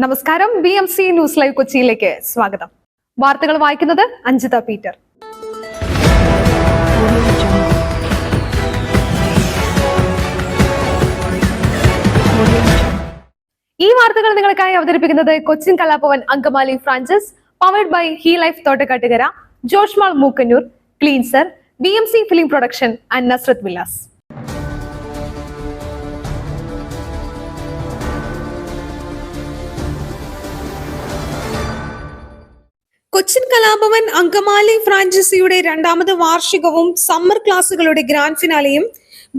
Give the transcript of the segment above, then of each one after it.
നമസ്കാരം. BMC news live കൊച്ചിയിലേക്ക് സ്വാഗതം. വാർത്തകൾ വായിക്കുന്നത് അഞ്ജിത പീറ്റർ. ഈ വാർത്തകൾ നിങ്ങൾക്കായി അവതരിപ്പിക്കുന്നത് Cochin Kalabhavan Angamaly franchise, powered by Hi Life Thottakattukara, Joshmall Mookkannoor, cleanser, BMC film production and Nazrath Vilas. Cochin Kalabhavan Angamaly ഫ്രാഞ്ചൈസിയുടെ രണ്ടാമത് വാർഷികവും സമ്മർ ക്ലാസുകളുടെ ഗ്രാൻഡ് ഫിനാലെയും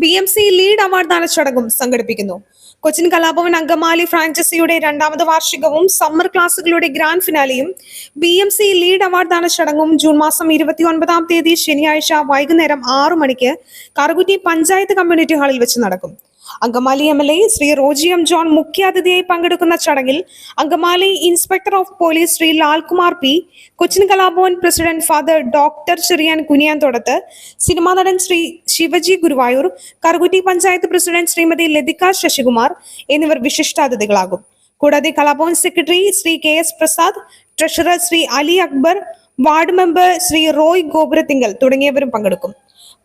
BMC ലീഡ് അവാർഡ് ദാന ചടങ്ങും സംഘടിപ്പിക്കുന്നു. കൊച്ചിൻ കലാഭവൻ അങ്കമാലി ഫ്രാഞ്ചൈസിയുടെ രണ്ടാമത് വാർഷികവും സമ്മർ ക്ലാസുകളുടെ ഗ്രാൻഡ് ഫിനാലെയും BMC ലീഡ് അവാർഡ് ദാന ചടങ്ങും ജൂൺ മാസം 29-ാം തീയതി ശനിയാഴ്ച വൈകുന്നേരം 6 മണിക്ക് കറുകുറ്റി പഞ്ചായത്ത് കമ്മ്യൂണിറ്റി ഹാളിൽ വെച്ച് നടക്കും. Angamaly MLA Shri Roji M. John മുഖ്യാതിഥിയായി പങ്കെടുക്കുന്ന ചടങ്ങിൽ Angamaly inspector of police Shri Lalkumar P, Cochin Kalabhavan president father doctor Cherian Kuniyanthodath, cinema നടൻ ശ്രീ ശിവജി ഗുരുവായൂർ, കറുകുറ്റി പഞ്ചായത്ത് പ്രസിഡന്റ് ശ്രീമതി ലതിക ശശികുമാർ എന്നിവർ വിശിഷ്ടാതിഥികളാകും. കൂടാതെ Kalabhavan secretary Shri KS Prasad, treasurer Shri Ali Akbar, ward member Shri Roy Gopurathinkal തുടങ്ങിയവരും പങ്കെടുക്കും.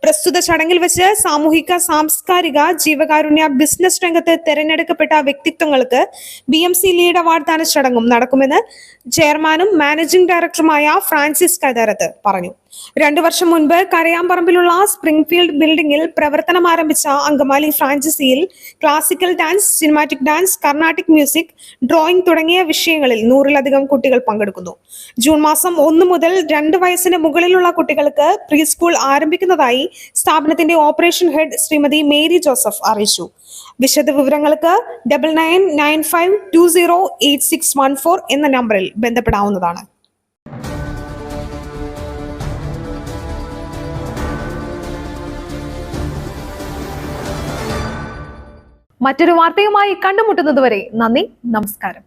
പ്രസ്തുത ചടങ്ങിൽ വെച്ച് സാമൂഹിക, സാംസ്കാരിക, ജീവകാരുണ്യ, ബിസിനസ് രംഗത്ത് തെരഞ്ഞെടുക്കപ്പെട്ട വ്യക്തിത്വങ്ങൾക്ക് BMC ലീഡ് അവാർഡ് ദാന ചടങ്ങും നടക്കുമെന്ന് ചെയർമാനും മാനേജിംഗ് ഡയറക്ടറുമായ ഫ്രാൻസിസ് കൈതാരത്ത് പറഞ്ഞു. 2 വർഷം മുൻപ് കരയാമ്പറമ്പിലുള്ള സ്പ്രിംഗ്ഫീൽഡ് ബിൽഡിംഗിൽ പ്രവർത്തനം ആരംഭിച്ച അങ്കമാലി ഫ്രാഞ്ചൈസിയിൽ classical dance, cinematic dance, Carnatic music, drawing തുടങ്ങിയ വിഷയങ്ങളിൽ 100-ലധികം കുട്ടികൾ പങ്കെടുക്കുന്നു. ജൂൺ മാസം 1 മുതൽ 2 വയസ്സിന് മുകളിലുള്ള കുട്ടികൾക്ക് പ്രീ സ്കൂൾ ആരംഭിക്കുന്നതായി സ്ഥാപനത്തിന്റെ operation head Shrimati Mary Joseph അറിയിച്ചു. വിശദ വിവരങ്ങൾക്ക് 9995208614 എന്ന നമ്പറിൽ ബന്ധപ്പെടാവുന്നതാണ്. മറ്റൊരു വാർത്തയുമായി കണ്ടുമുട്ടുന്നതുവരെ നന്ദി, നമസ്കാരം.